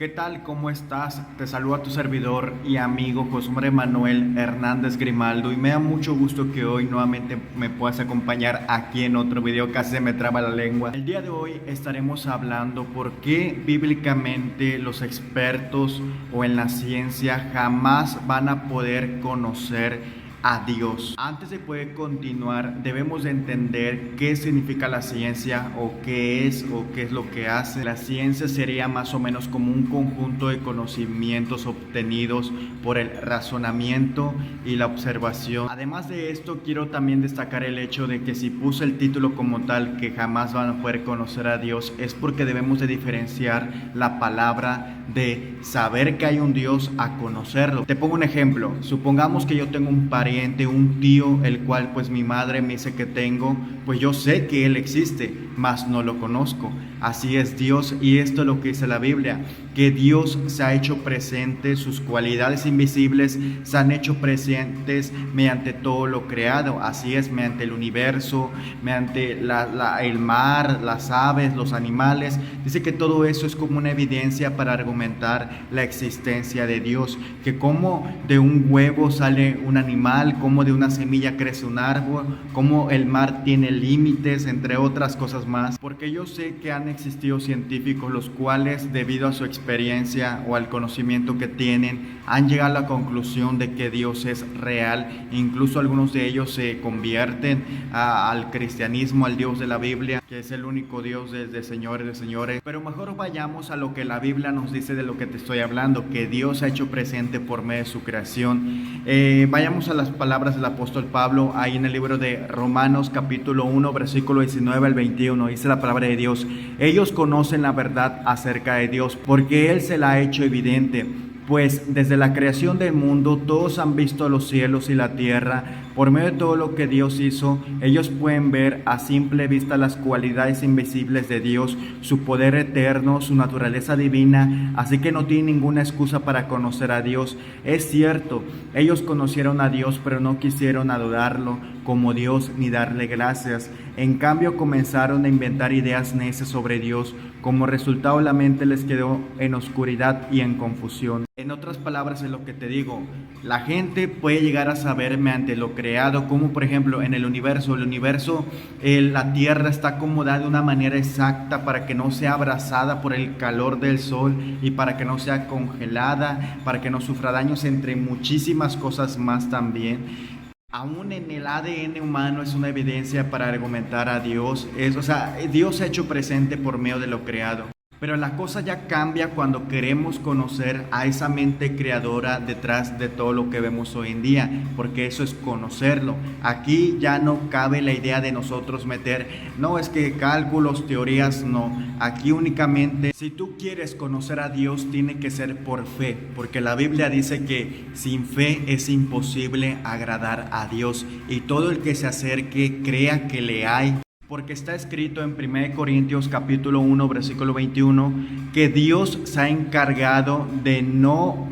¿Qué tal? ¿Cómo estás? Te saluda tu servidor y amigo José Manuel Hernández Grimaldo y me da mucho gusto que hoy nuevamente me puedas acompañar aquí en otro video. Casi se me traba la lengua. El día de hoy estaremos hablando por qué bíblicamente los expertos o en la ciencia jamás van a poder conocer a Dios. Antes de poder continuar, debemos de entender qué significa la ciencia o qué es lo que hace. La ciencia sería más o menos como un conjunto de conocimientos obtenidos por el razonamiento y la observación. Además de esto, quiero también destacar el hecho de que si puse el título como tal, que jamás van a poder conocer a Dios, es porque debemos de diferenciar la palabra de saber que hay un Dios a conocerlo. Te pongo un ejemplo. Supongamos que yo tengo un pariente, un tío, el cual pues mi madre me dice que tengo, pues yo sé que él existe, mas no lo conozco. Así es Dios, y esto es lo que dice la Biblia, que Dios se ha hecho presente, sus cualidades invisibles se han hecho presentes mediante todo lo creado. Así es, mediante el universo, mediante el mar, las aves, los animales. Dice que todo eso es como una evidencia para argumentar la existencia de Dios, que como de un huevo sale un animal, como de una semilla crece un árbol, como el mar tiene límites, entre otras cosas más. Porque yo sé que han existido científicos los cuales, debido a su experiencia o al conocimiento que tienen, han llegado a la conclusión de que Dios es real. Incluso algunos de ellos se convierten al cristianismo, al Dios de la Biblia, que es el único Dios de señores, de señores. Pero mejor vayamos a lo que la Biblia nos dice de lo que te estoy hablando, que Dios se ha hecho presente por medio de su creación. Vayamos a las palabras del apóstol Pablo, ahí en el libro de Romanos capítulo 1, versículo 19 al 21, dice la palabra de Dios: ellos conocen la verdad acerca de Dios, porque Él se la ha hecho evidente. Pues desde la creación del mundo todos han visto los cielos y la tierra. Por medio de todo lo que Dios hizo, ellos pueden ver a simple vista las cualidades invisibles de Dios, su poder eterno, su naturaleza divina, así que no tienen ninguna excusa para conocer a Dios. Es cierto, ellos conocieron a Dios, pero no quisieron adorarlo como Dios ni darle gracias. En cambio, comenzaron a inventar ideas necias sobre Dios. Como resultado, la mente les quedó en oscuridad y en confusión. En otras palabras, es lo que te digo, la gente puede llegar a saber mediante lo creado, como por ejemplo en el universo, la Tierra está acomodada de una manera exacta para que no sea abrasada por el calor del sol y para que no sea congelada, para que no sufra daños, entre muchísimas cosas más también. Aún en el ADN humano es una evidencia para argumentar a Dios. Dios se ha hecho presente por medio de lo creado. Pero la cosa ya cambia cuando queremos conocer a esa mente creadora detrás de todo lo que vemos hoy en día, porque eso es conocerlo. Aquí ya no cabe la idea de nosotros meter, no, es que cálculos, teorías, no. Aquí únicamente, si tú quieres conocer a Dios, tiene que ser por fe, porque la Biblia dice que sin fe es imposible agradar a Dios, y todo el que se acerque crea que le hay. Porque está escrito en 1 Corintios capítulo 1, versículo 21, que Dios se ha encargado de no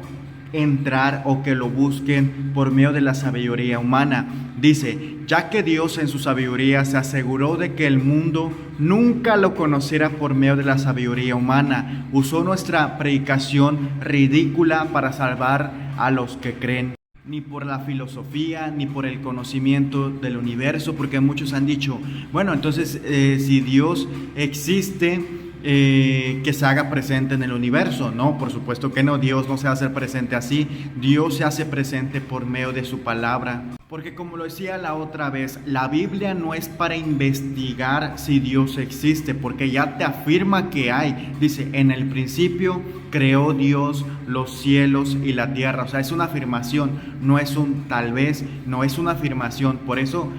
entrar o que lo busquen por medio de la sabiduría humana. Dice, ya que Dios en su sabiduría se aseguró de que el mundo nunca lo conociera por medio de la sabiduría humana, usó nuestra predicación ridícula para salvar a los que creen. Ni por la filosofía, ni por el conocimiento del universo, porque muchos han dicho, bueno, entonces si Dios existe, que se haga presente en el universo. No, por supuesto que no, Dios no se hace presente así, Dios se hace presente por medio de su palabra. Porque como lo decía la otra vez, la Biblia no es para investigar si Dios existe, porque ya te afirma que hay. Dice, en el principio creó Dios los cielos y la tierra. O sea, es una afirmación, no es un tal vez, no es una afirmación. Por eso,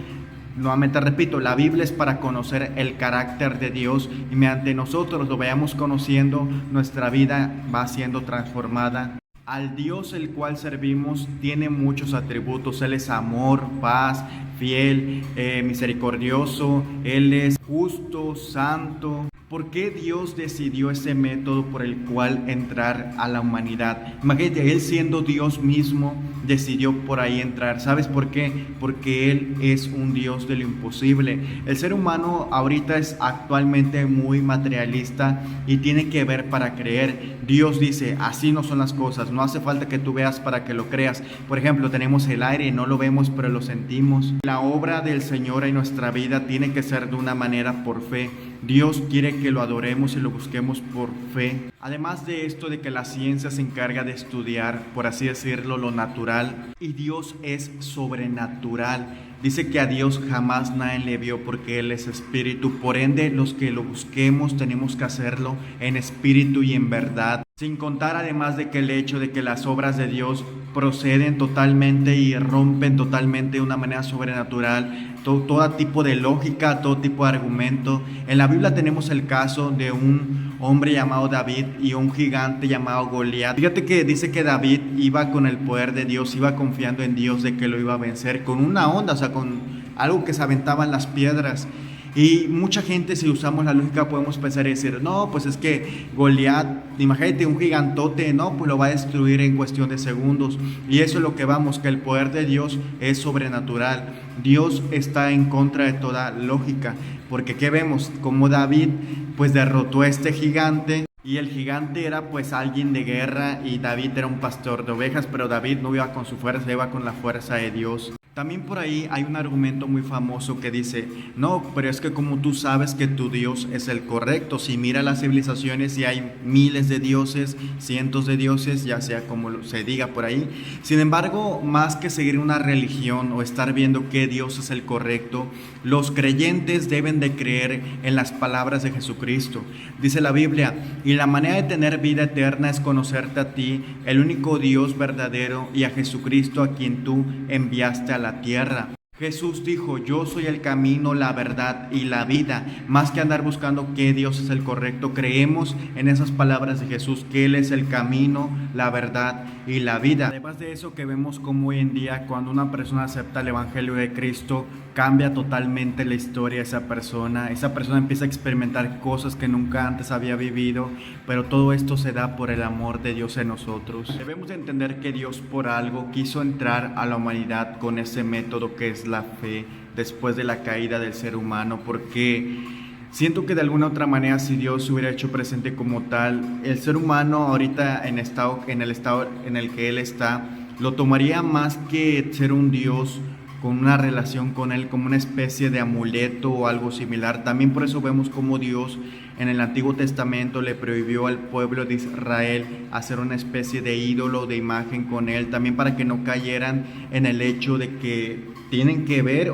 nuevamente repito, la Biblia es para conocer el carácter de Dios, y mediante nosotros lo vayamos conociendo, nuestra vida va siendo transformada. Al Dios el cual servimos tiene muchos atributos. Él es amor, paz, fiel, misericordioso. Él es justo, santo. ¿Por qué Dios decidió ese método por el cual entrar a la humanidad? Imagínate, Él siendo Dios mismo, decidió por ahí entrar. ¿Sabes por qué? Porque Él es un Dios de lo imposible. El ser humano ahorita es actualmente muy materialista y tiene que ver para creer. Dios dice, así no son las cosas, no hace falta que tú veas para que lo creas. Por ejemplo, tenemos el aire, no lo vemos, pero lo sentimos. La obra del Señor en nuestra vida tiene que ser de una manera por fe. Dios quiere que lo adoremos y lo busquemos por fe. Además de esto de que la ciencia se encarga de estudiar, por así decirlo, lo natural, y Dios es sobrenatural. Dice que a Dios jamás nadie le vio porque Él es espíritu. Por ende, los que lo busquemos tenemos que hacerlo en espíritu y en verdad. Sin contar además de que el hecho de que las obras de Dios proceden totalmente y rompen totalmente de una manera sobrenatural, todo tipo de lógica, todo tipo de argumento. En la Biblia tenemos el caso de un hombre llamado David y un gigante llamado Goliat. Fíjate que dice que David iba con el poder de Dios, iba confiando en Dios de que lo iba a vencer con una onda, o sea, con algo que se aventaban las piedras. Y mucha gente, si usamos la lógica, podemos pensar y decir, no, pues es que Goliat, imagínate un gigantote, no, pues lo va a destruir en cuestión de segundos. Y eso es lo que vamos, que el poder de Dios es sobrenatural. Dios está en contra de toda lógica, porque ¿qué vemos? Como David, pues derrotó a este gigante. Y el gigante era pues alguien de guerra y David era un pastor de ovejas, pero David no iba con su fuerza, iba con la fuerza de Dios. También por ahí hay un argumento muy famoso que dice, no, pero es que como tú sabes que tu Dios es el correcto, si mira las civilizaciones y hay miles de dioses, cientos de dioses, ya sea como se diga por ahí. Sin embargo, más que seguir una religión o estar viendo qué Dios es el correcto, los creyentes deben de creer en las palabras de Jesucristo. Dice la Biblia, y la manera de tener vida eterna es conocerte a ti, el único Dios verdadero, y a Jesucristo a quien tú enviaste a la tierra. Jesús dijo, yo soy el camino, la verdad y la vida. Más que andar buscando que Dios es el correcto, creemos en esas palabras de Jesús, que Él es el camino, la verdad y la vida. Además de eso, que vemos como hoy en día cuando una persona acepta el Evangelio de Cristo, cambia totalmente la historia de esa persona. Esa persona empieza a experimentar cosas que nunca antes había vivido, pero todo esto se da por el amor de Dios en nosotros. Debemos de entender que Dios por algo quiso entrar a la humanidad con ese método que es la fe después de la caída del ser humano, porque siento que de alguna otra manera, si Dios se hubiera hecho presente como tal, el ser humano ahorita en el estado en el que él está, lo tomaría más que ser un Dios con una relación con Él, como una especie de amuleto o algo similar. También por eso vemos como Dios en el Antiguo Testamento le prohibió al pueblo de Israel hacer una especie de ídolo, de imagen con Él, también para que no cayeran en el hecho de que tienen que ver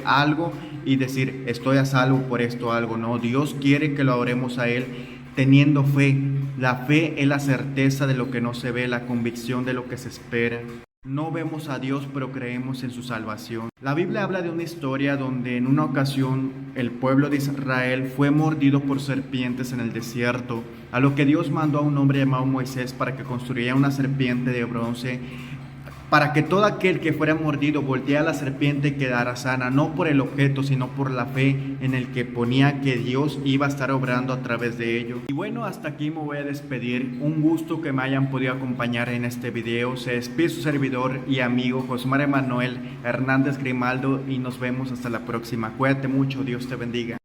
algo y decir, estoy a salvo por esto o algo. No, Dios quiere que lo adoremos a Él teniendo fe. La fe es la certeza de lo que no se ve, la convicción de lo que se espera. No vemos a Dios, pero creemos en su salvación. La Biblia habla de una historia donde en una ocasión el pueblo de Israel fue mordido por serpientes en el desierto, a lo que Dios mandó a un hombre llamado Moisés para que construyera una serpiente de bronce, para que todo aquel que fuera mordido volteara a la serpiente y quedara sana, no por el objeto, sino por la fe en el que ponía que Dios iba a estar obrando a través de ello. Y bueno, hasta aquí me voy a despedir. Un gusto que me hayan podido acompañar en este video. Se despide su servidor y amigo Josmar Emanuel Hernández Grimaldo y nos vemos hasta la próxima. Cuídate mucho, Dios te bendiga.